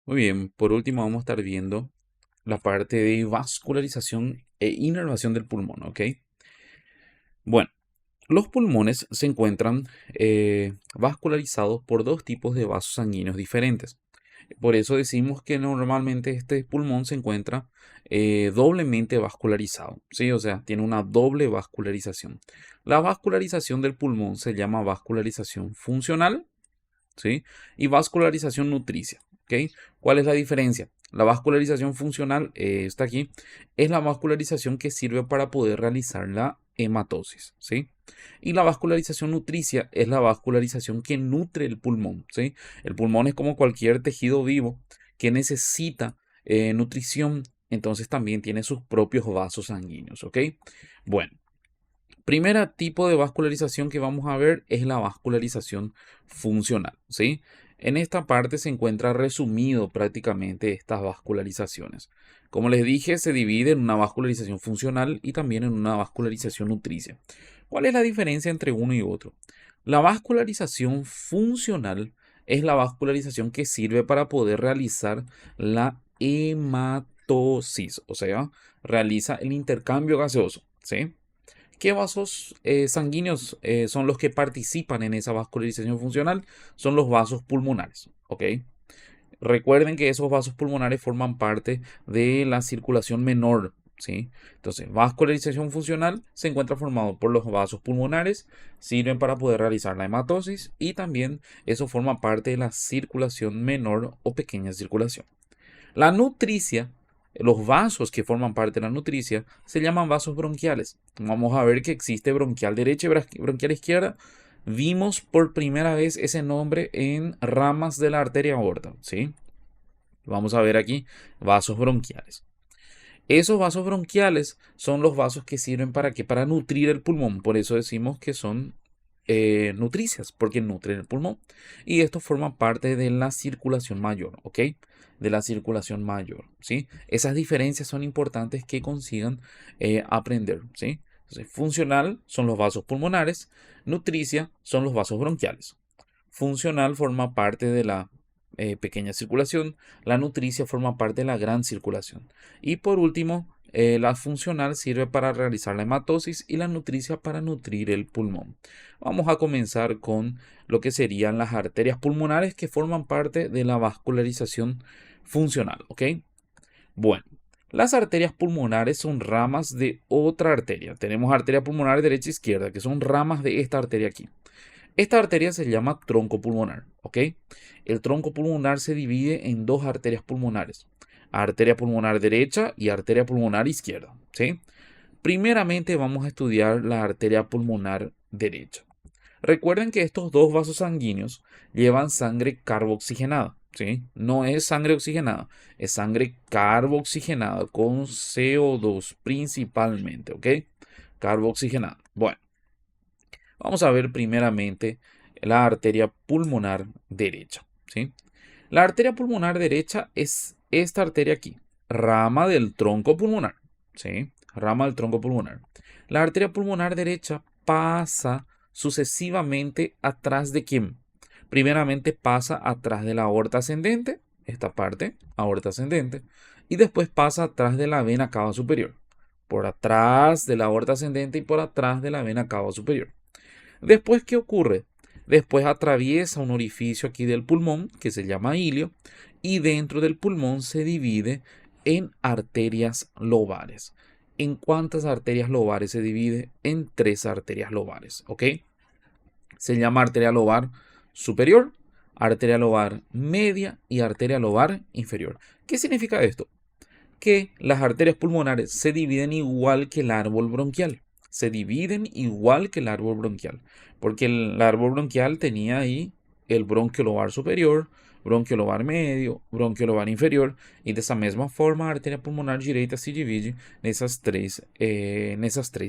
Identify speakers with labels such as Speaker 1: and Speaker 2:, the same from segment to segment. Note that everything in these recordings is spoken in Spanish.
Speaker 1: Muy bien, por último vamos a estar viendo la parte de vascularización e inervación del pulmón, ¿ok? Bueno, los pulmones se encuentran vascularizados por dos tipos de vasos sanguíneos diferentes. Por eso decimos que normalmente este pulmón se encuentra doblemente vascularizado, ¿sí? O sea, tiene una doble vascularización. La vascularización del pulmón se llama vascularización funcional, ¿sí? Y vascularización nutricia, ¿ok? ¿Cuál es la diferencia? La vascularización funcional, está aquí, es la vascularización que sirve para poder realizar la hematosis, ¿sí? Y la vascularización nutricia es la vascularización que nutre el pulmón, ¿sí? El pulmón es como cualquier tejido vivo que necesita nutrición, entonces también tiene sus propios vasos sanguíneos, ¿ok? Bueno, primer tipo de vascularización que vamos a ver es la vascularización funcional, ¿sí? En esta parte se encuentra resumido prácticamente estas vascularizaciones. Como les dije, se divide en una vascularización funcional y también en una vascularización nutricia. ¿Cuál es la diferencia entre uno y otro? La vascularización funcional es la vascularización que sirve para poder realizar la hematosis, o sea, realiza el intercambio gaseoso, ¿sí? ¿Qué vasos sanguíneos son los que participan en esa vascularización funcional? Son los vasos pulmonares, ¿ok? Recuerden que esos vasos pulmonares forman parte de la circulación menor, ¿sí? Entonces, vascularización funcional se encuentra formado por los vasos pulmonares, sirven para poder realizar la hematosis y también eso forma parte de la circulación menor o pequeña circulación. La nutricia, los vasos que forman parte de la nutricia, se llaman vasos bronquiales. Vamos a ver que existe bronquial derecha y bronquial izquierda. Vimos por primera vez ese nombre en ramas de la arteria aorta, ¿sí? Vamos a ver aquí vasos bronquiales. Esos vasos bronquiales son los vasos que sirven para qué? Para nutrir el pulmón. Por eso decimos que son nutricias, porque nutren el pulmón. Y esto forma parte de la circulación mayor, ¿ok? De la circulación mayor, ¿sí? Esas diferencias son importantes que consigan aprender, ¿sí? Entonces, funcional son los vasos pulmonares, nutricia son los vasos bronquiales. Funcional forma parte de la pequeña circulación, la nutricia forma parte de la gran circulación. Y por último, la funcional sirve para realizar la hematosis y la nutricia para nutrir el pulmón. Vamos a comenzar con lo que serían las arterias pulmonares que forman parte de la vascularización funcional, ¿ok? Bueno, las arterias pulmonares son ramas de otra arteria. Tenemos arteria pulmonar derecha e izquierda, que son ramas de esta arteria aquí. Esta arteria se llama tronco pulmonar, ¿ok? El tronco pulmonar se divide en dos arterias pulmonares, arteria pulmonar derecha y arteria pulmonar izquierda, ¿sí? Primeramente vamos a estudiar la arteria pulmonar derecha. Recuerden que estos dos vasos sanguíneos llevan sangre carboxigenada, ¿sí? No es sangre oxigenada, es sangre carboxigenada con CO2 principalmente, ¿ok? Carboxigenada. Bueno. Vamos a ver primeramente la arteria pulmonar derecha, ¿sí? La arteria pulmonar derecha es esta arteria aquí, rama del tronco pulmonar, ¿sí? Rama del tronco pulmonar. La arteria pulmonar derecha pasa sucesivamente atrás de quién. Primeramente pasa atrás de la aorta ascendente, esta parte, aorta ascendente, y después pasa atrás de la vena cava superior, por atrás de la aorta ascendente y por atrás de la vena cava superior. Después, ¿qué ocurre? Después atraviesa un orificio aquí del pulmón que se llama ilio y dentro del pulmón se divide en arterias lobares. ¿En cuántas arterias lobares se divide? En tres arterias lobares, ¿ok? Se llama arteria lobar superior, arteria lobar media y arteria lobar inferior. ¿Qué significa esto? Que las arterias pulmonares se dividen igual que el árbol bronquial. Se dividen igual que el árbol bronquial. Porque el árbol bronquial tenía ahí el bronquio lobar superior, bronquio lobar medio, bronquio lobar inferior. Y de esa misma forma, a arteria pulmonar direita se divide nessas três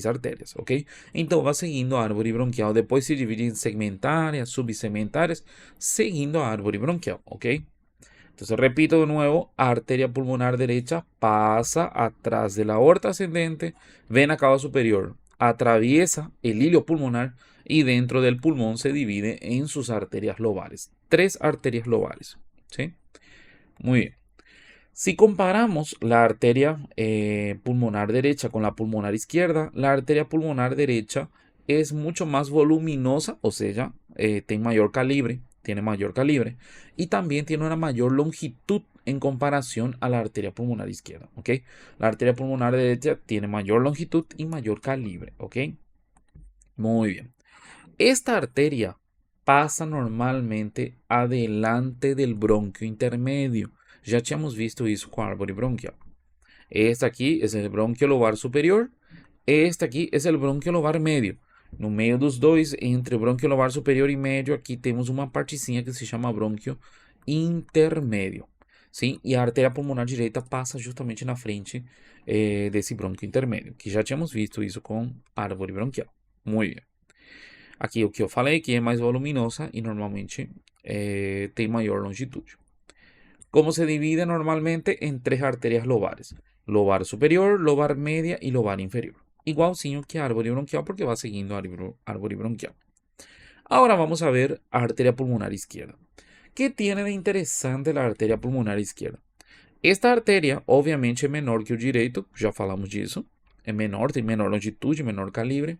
Speaker 1: artérias, ok? Então, vai seguindo a árvore bronquial. Depois se divide em segmentárias, subsegmentárias, seguindo a árvore bronquial, ok? Entonces repito de nuevo, arteria pulmonar derecha pasa atrás de la aorta ascendente, vena cava superior, atraviesa el hilio pulmonar y dentro del pulmón se divide en sus arterias lobares. Tres arterias lobares, ¿sí? Muy bien. Si comparamos la arteria pulmonar derecha con la pulmonar izquierda, la arteria pulmonar derecha es mucho más voluminosa, o sea, tiene mayor calibre y también tiene una mayor longitud en comparación a la arteria pulmonar izquierda, ¿ok? La arteria pulmonar derecha tiene mayor longitud y mayor calibre, ¿ok? Muy bien. Esta arteria pasa normalmente adelante del bronquio intermedio. Já tínhamos visto isso com a árvore bronquial. Este aqui é o bronquio lobar superior. Este aqui é o bronquio lobar médio. No meio dos dois, entre o bronquio lobar superior e médio, aqui temos uma partezinha que se chama bronquio intermédio. Sim? E a artéria pulmonar direita passa justamente na frente desse bronquio intermédio, que já tínhamos visto isso com árvore bronquial. Muito bem. Aqui o que eu falei, que é mais voluminosa e normalmente tem maior longitude. Como se divide normalmente em três artérias lobares: lobar superior, lobar média e lobar inferior. Igualzinho que a árvore bronquial, porque va seguindo a árvore bronquial. Ahora vamos a ver a arteria pulmonar izquierda. ¿Qué tiene de interesante la arteria pulmonar izquierda? Esta arteria, obviamente, é menor que o direito, já falamos disso. É menor, tem menor longitude, menor calibre.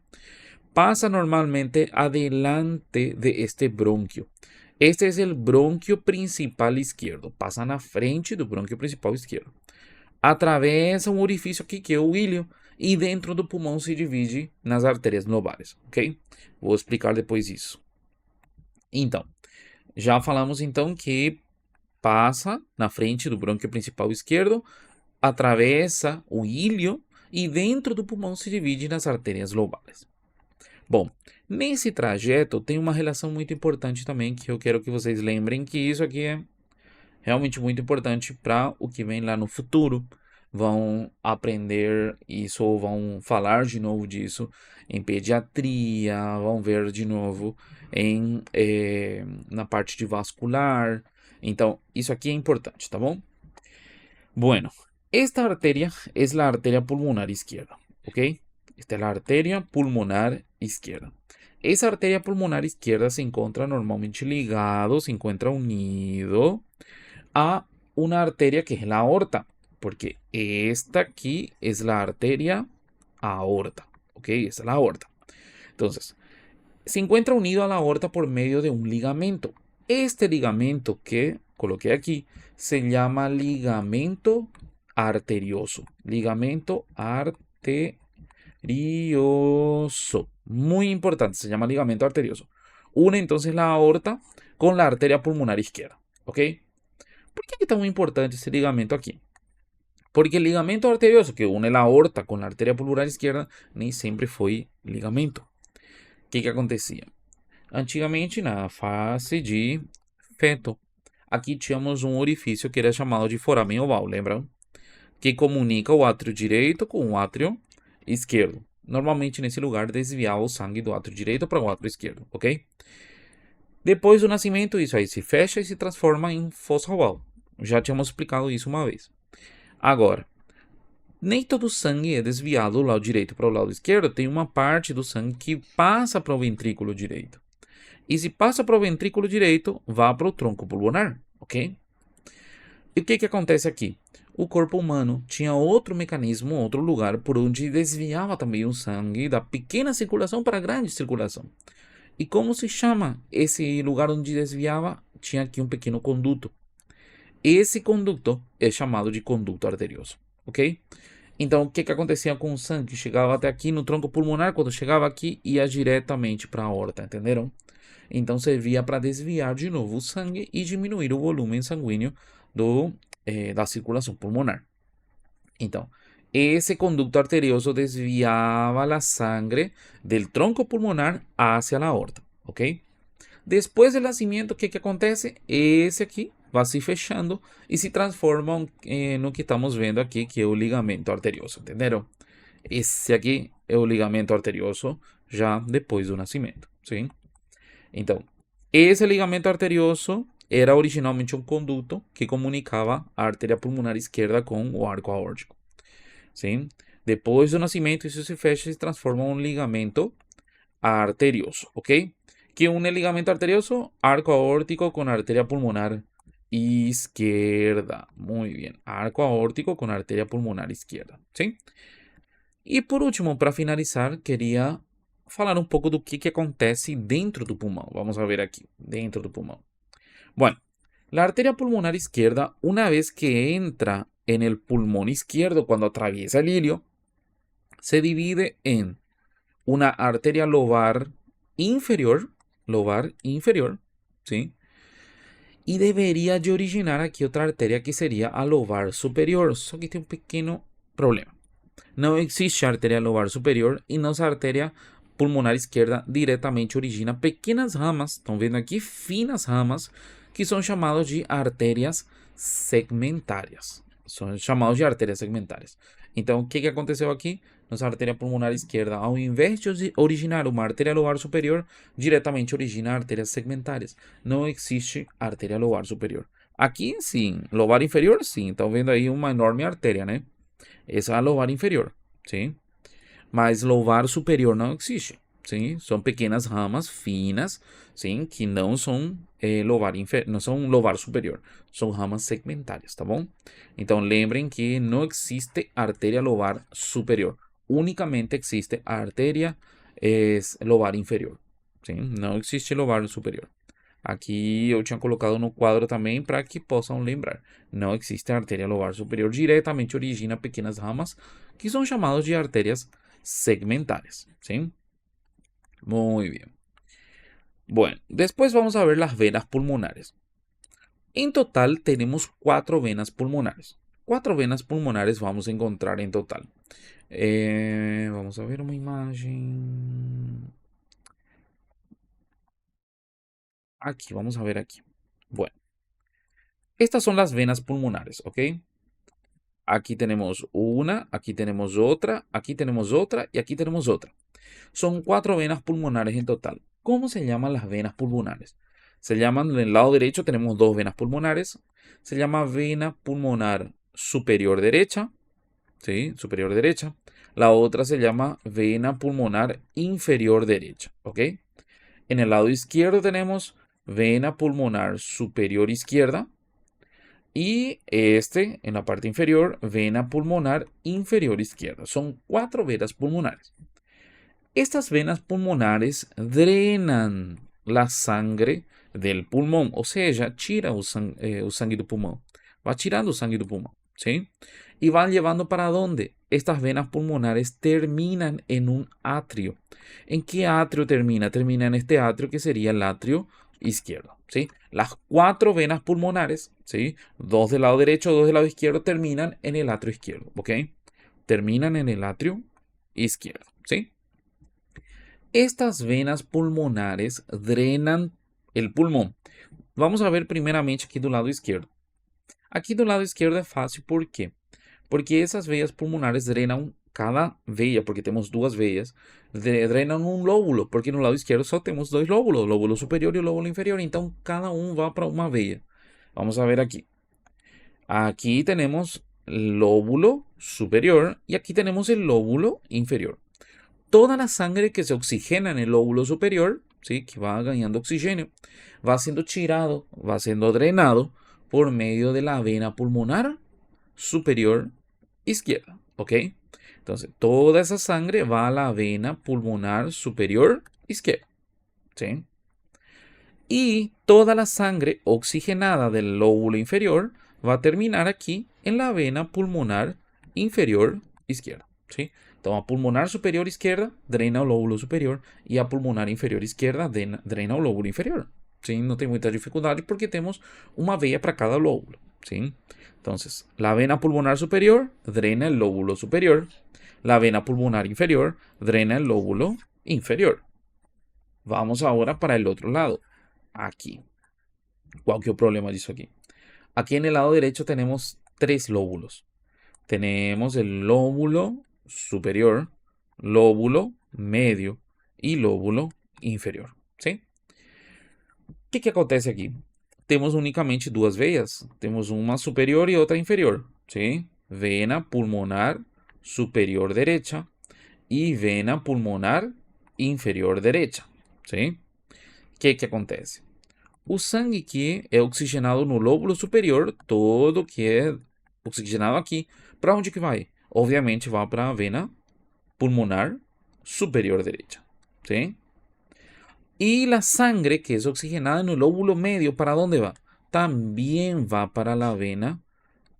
Speaker 1: Pasa normalmente adelante de este bronquio. Este es el bronquio principal izquierdo. Pasa na frente do bronquio principal esquerdo. Atravessa um orifício aqui, que é o ilho, e dentro do pulmão se divide nas artérias lobares, ok? Vou explicar depois isso. Então, já falamos então que passa na frente do brônquio principal esquerdo, atravessa o ilho e dentro do pulmão se divide nas artérias lobares. Bom, nesse trajeto tem uma relação muito importante também, que eu quero que vocês lembrem que isso aqui é realmente muito importante para o que vem lá no futuro. Vão aprender isso ou vão falar de novo disso em pediatria, vão ver de novo na parte de vascular. Então, isso aqui é importante, tá bom? Bueno, esta arteria es la arteria pulmonar izquierda, ¿ok? Esta es la arteria pulmonar izquierda. Esa arteria pulmonar izquierda se encuentra normalmente ligado, se encuentra unido a una arteria que es la aorta, porque esta aquí es la arteria aorta, ¿ok? Esta es la aorta. Entonces, se encuentra unido a la aorta por medio de un ligamento. Este ligamento que coloqué aquí se llama ligamento arterioso. Ligamento arterioso. Muy importante, se llama ligamento arterioso. Une entonces la aorta con la arteria pulmonar izquierda, ¿ok? ¿Por qué es tan importante ese ligamento aquí? Porque el ligamento arterioso que une la aorta con la arteria pulmonar izquierda nem sempre foi ligamento. O que acontecia? Antigamente, na fase de feto, aqui tínhamos um orifício que era chamado de foramen oval, lembram? Que comunica o átrio direito com o átrio esquerdo. Normalmente, nesse lugar, desviava o sangue do átrio direito para o átrio esquerdo, ok? Depois do nascimento, isso aí se fecha e se transforma em fossa oval. Já tínhamos explicado isso uma vez. Agora, nem todo o sangue é desviado do lado direito para o lado esquerdo. Tem uma parte do sangue que passa para o ventrículo direito. E se passa para o ventrículo direito, vá para o tronco pulmonar, ok? E o que acontece aqui? O corpo humano tinha outro mecanismo, outro lugar por onde desviava também o sangue da pequena circulação para a grande circulação. E como se chama esse lugar onde desviava? Tinha aqui um pequeno conduto. Esse conduto é chamado de conduto arterioso, ok? Então, o que acontecia com o sangue? Chegava até aqui no tronco pulmonar, quando chegava aqui, ia diretamente para a aorta, entenderam? Então, servia para desviar de novo o sangue e diminuir o volume sanguíneo da circulação pulmonar. Então, esse conducto arterioso desviava a sangre del tronco pulmonar hacia a aorta, ok? Depois do nascimento, o que acontece? Esse aqui vai se fechando e se transforma no que estamos vendo aqui, que é o ligamento arterioso, entenderam? Esse aqui é o ligamento arterioso já depois do nascimento, sim? Então, esse ligamento arterioso era originalmente um conduto que comunicava a artéria pulmonar esquerda com o arco aórtico, sim? Depois do nascimento, isso se fecha e se transforma em um ligamento arterioso, ok? Que une el ligamento arterioso, arco aórtico con arteria pulmonar izquierda. Muy bien. Arco aórtico con arteria pulmonar izquierda. ¿Sí? E por último, para finalizar, queria falar um pouco do que acontece dentro do pulmão. Vamos a ver aqui, dentro do pulmão. Bueno, la arteria pulmonar izquierda, una vez que entra en el pulmón izquierdo, cuando atraviesa el ilio, se divide en una arteria lobar inferior, ¿sí? Y debería de originar aquí otra arteria que sería a lobar superior. Só que tem um pequeno problema. Não existe arteria lobar superior e nossa arteria pulmonar izquierda diretamente origina pequenas ramas, estão vendo aqui, finas ramas, que são chamadas de artérias segmentárias. São chamados de artérias segmentárias. Então, o que aconteceu aqui? Nossa artéria pulmonar esquerda, ao invés de originar uma artéria lobar superior, diretamente origina artérias segmentárias. Não existe artéria lobar superior. Aqui, sim. Lobar inferior, sim. Estão vendo aí uma enorme artéria, né? Essa é a lobar inferior, sim? Mas lobar superior não existe, sim? São pequenas ramas finas, sim? Que não são não são lobar superior, são ramas segmentárias, tá bom? Então lembrem que não existe artéria lobar superior, unicamente existe a artéria lobar inferior, sim? Não existe lobar superior. Aqui eu tinha colocado no quadro também para que possam lembrar. Não existe artéria lobar superior, diretamente origina pequenas ramas que são chamadas de artérias segmentarias, ¿sí? Muy bien. Bueno, después vamos a ver las venas pulmonares. En total tenemos 4 venas pulmonares. 4 venas pulmonares vamos a encontrar en total. Vamos a ver una imagen. Aquí, vamos a ver aquí. Bueno, estas son las venas pulmonares, ¿ok? Aquí tenemos una, aquí tenemos otra, aquí tenemos otra y aquí tenemos otra. Son 4 venas pulmonares en total. ¿Cómo se llaman las venas pulmonares? Se llaman, en el lado derecho tenemos 2 venas pulmonares. Se llama vena pulmonar superior derecha, ¿sí? Superior derecha. La otra se llama vena pulmonar inferior derecha, ¿ok? En el lado izquierdo tenemos vena pulmonar superior izquierda. Y en la parte inferior, vena pulmonar inferior izquierda. Son 4 venas pulmonares. Estas venas pulmonares drenan la sangre del pulmão, ou seja, tira o sangue do pulmão. Va tirando o sangue do pulmão, ¿sí? Y van llevando para dónde? Estas venas pulmonares terminan en un atrio. ¿En qué atrio termina? Termina en este atrio que sería el atrio izquierdo, ¿sí? Las 4 venas pulmonares, ¿sí? 2 del lado derecho, 2 del lado izquierdo, terminan en el atrio izquierdo, ¿ok? Terminan en el atrio izquierdo, ¿sí? Estas venas pulmonares drenan el pulmón. Vamos a ver primeramente aqui do lado esquerdo. Aqui do lado esquerdo é fácil, por quê? Porque essas veias pulmonares drenam cada veia, porque temos 2 veias, drenam um lóbulo, porque no lado esquerdo só temos 2 lóbulos, o lóbulo superior e o lóbulo inferior, então cada um vai para uma veia. Vamos a ver aqui. Aqui temos lóbulo superior e aqui temos o lóbulo inferior. Toda la sangre que se oxigena en el lóbulo superior, ¿sí? Que va ganando oxígeno, va siendo tirado, va siendo drenado por medio de la vena pulmonar superior izquierda, ¿ok? Entonces, toda esa sangre va a la vena pulmonar superior izquierda, ¿sí? Y toda la sangre oxigenada del lóbulo inferior va a terminar aquí en la vena pulmonar inferior izquierda, ¿sí? Então, a pulmonar superior izquierda drena o lóbulo superior e a pulmonar inferior izquierda drena o lóbulo inferior. ¿Sí? Não tem muita dificuldade porque temos uma veia para cada lóbulo. ¿Sí? Entonces, la vena pulmonar superior drena el lóbulo superior. La vena pulmonar inferior drena el lóbulo inferior. Vamos ahora para el otro lado. Aquí. ¿Cuál que é o problema disso aqui? Aquí en el lado derecho tenemos 3 lóbulos. Tenemos el lóbulo superior, lóbulo medio y lóbulo inferior, ¿sí? O que acontece aqui? Temos unicamente 2 veias. Temos uma superior e outra inferior, ¿sí? Vena pulmonar superior derecha y vena pulmonar inferior derecha, ¿sí? O que acontece? O sangue que é oxigenado no lóbulo superior, todo que é oxigenado aqui, para onde que vai? Obviamente vai para a vena pulmonar superior derecha. ¿Sí? Y la sangre que es oxigenada en el lóbulo medio, ¿para dónde va? También va para la vena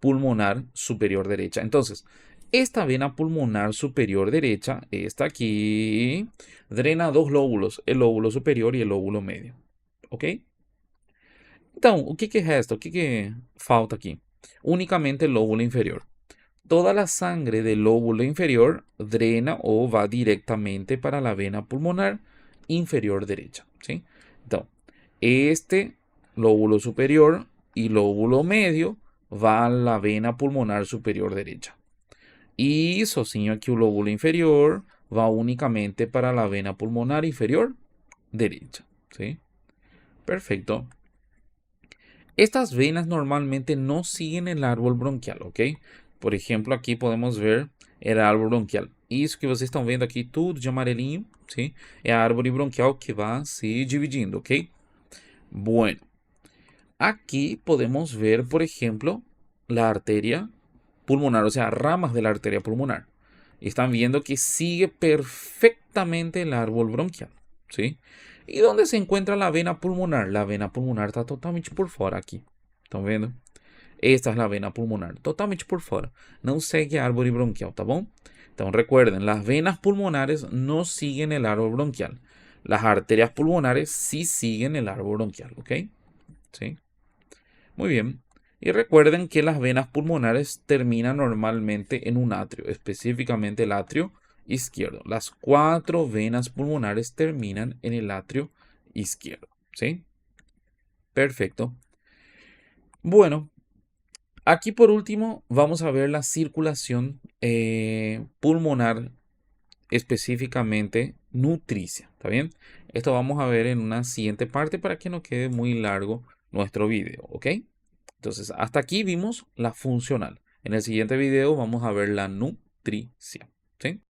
Speaker 1: pulmonar superior derecha. Entonces, esta vena pulmonar superior derecha, esta aquí, drena dos lóbulos, el lóbulo superior y el lóbulo medio. ¿Ok? Então, o que que resta? O que que falta aqui? Unicamente el lóbulo inferior. Toda la sangre del lóbulo inferior drena o va directamente para la vena pulmonar inferior derecha. ¿Sí? Então, este lóbulo superior y lóbulo medio va a la vena pulmonar superior derecha. Y sozinho aquí el lóbulo inferior va únicamente para la vena pulmonar inferior derecha. ¿Sí? Perfecto. Estas venas normalmente no siguen el árbol bronquial, ¿ok? Por ejemplo, aqui podemos ver el árbol bronquial. Isso que vocês estão vendo aqui, tudo de amarelinho, ¿sí? É a árvore bronquial que vai se dividindo, ¿ok? Bueno, aquí podemos ver, por ejemplo, la arteria pulmonar, o sea, ramas de la arteria pulmonar. Están viendo que sigue perfectamente el árbol bronquial, ¿sí? ¿Y dónde se encuentra la vena pulmonar? La vena pulmonar está totalmente por fora aqui. Estão vendo? Esta es la vena pulmonar, totalmente por fora. Não segue a árvore bronquial, tá bom? Então recuerden, las venas pulmonares no siguen el árbol bronquial. Las arterias pulmonares sí siguen el árbol bronquial, ¿ok? ¿Sí? Muy bien. Y recuerden que las venas pulmonares terminan normalmente en un atrio, específicamente el atrio izquierdo. Las 4 venas pulmonares terminan en el atrio izquierdo. ¿Sí? Perfecto. Bueno, aquí por último vamos a ver la circulación pulmonar, específicamente nutricia. ¿Está bien? Esto vamos a ver en una siguiente parte para que no quede muy largo nuestro video. ¿Ok? Entonces, hasta aquí vimos la funcional. En el siguiente video vamos a ver la nutrición. ¿Sí?